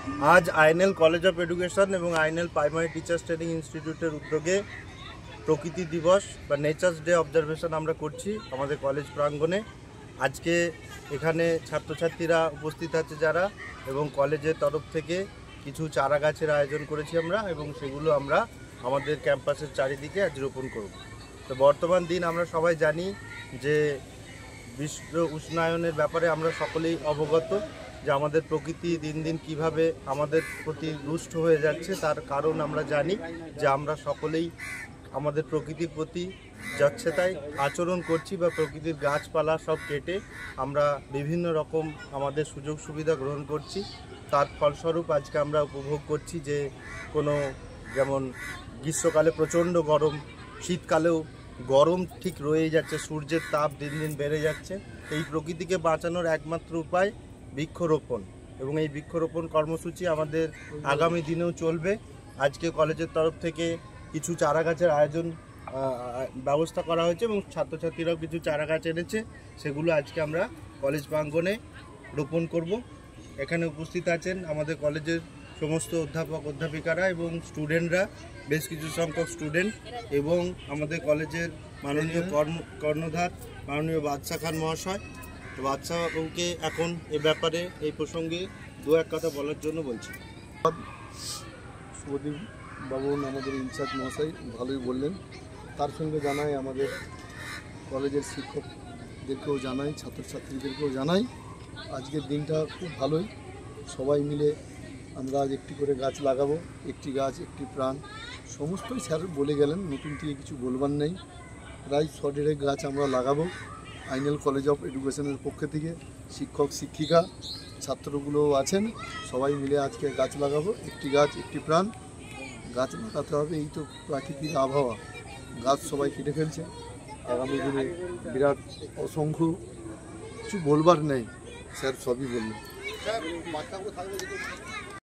आज INL college of education এবং INL primary teachers training इंस्टीट्यूटेर उद्योगे प्रकृति दिवस বা নেচার্স ডে অবজারভেশন আমরা করছি আমাদের কলেজ প্রাঙ্গণে। আজকে এখানে ছাত্রছাত্রীরা উপস্থিত আছে যারা, এবং কলেজের তরফ থেকে কিছু চারা গাছের আয়োজন করেছি আমরা, এবং সেগুলো আমরা আমাদের ক্যাম্পাসের চারিদিকে আজ রোপণ করব। তো বর্তমান দিন আমরা সবাই জানি যে বিশ্ব উষ্ণায়নের ব্যাপারে আমরা সকলেই অবগত, যে আমাদের প্রকৃতি দিন দিন কীভাবে আমাদের প্রতি রুষ্ট হয়ে যাচ্ছে। তার কারণ আমরা জানি যে আমরা সকলেই আমাদের প্রকৃতির প্রতি যাচ্ছে তাই আচরণ করছি, বা প্রকৃতির গাছপালা সব কেটে আমরা বিভিন্ন রকম আমাদের সুযোগ সুবিধা গ্রহণ করছি। তার ফলস্বরূপ আজকে আমরা উপভোগ করছি যে যেমন গ্রীষ্মকালে প্রচণ্ড গরম, শীতকালেও গরম ঠিক রয়েই যাচ্ছে, সূর্যের তাপ দিন দিন বেড়ে যাচ্ছে। এই প্রকৃতিকে বাঁচানোর একমাত্র উপায় বৃক্ষরোপণ, এবং এই বৃক্ষরোপণ কর্মসূচি আমাদের আগামী দিনেও চলবে। আজকে কলেজের তরফ থেকে কিছু চারা গাছের আয়োজন ব্যবস্থা করা হয়েছে, এবং ছাত্রছাত্রীরাও কিছু চারা গাছ এনেছে, সেগুলো আজকে আমরা কলেজ প্রাঙ্গণে রোপণ করব। এখানে উপস্থিত আছেন আমাদের কলেজের সমস্ত অধ্যাপক অধ্যাপিকারা এবং স্টুডেন্টরা, বেশ কিছু সংখ্যক স্টুডেন্ট, এবং আমাদের কলেজের মাননীয় কর্ণধার মাননীয় বাদশা খান মহাশয়। তো বাদশা বাবুকে এখন এ ব্যাপারে এই প্রসঙ্গে দু এক কথা বলার জন্য বলছি। শুভদীপ বাবু আমাদের ইনচার্জ মহাশয় ভালোই বললেন, তার সঙ্গে জানাই আমাদের কলেজের শিক্ষকদেরকেও জানাই, ছাত্রছাত্রীদেরকেও জানাই আজকের দিনটা খুব ভালোই। সবাই মিলে আমরা আজ একটি করে গাছ লাগাবো, একটি গাছ একটি প্রাণ, সমস্তই স্যার বলে গেলেন, নতুন থেকে কিছু বলবার নেই। প্রায় 100 গাছ আমরা লাগাবো আইএনএল কলেজ অফ এডুকেশনের পক্ষ থেকে। শিক্ষক শিক্ষিকা ছাত্রগুলোও আছেন, সবাই মিলে আজকে গাছ লাগাবো, একটি গাছ একটি প্রাণ। গাছ লাগাতে হবে, এই তো প্রাকৃতিক আবহাওয়া, গাছ সবাই কেটে ফেলছে। আগামী দিনে বিরাট অসংখ্য কিছু বলবার নেই, স্যার সবই বললেন।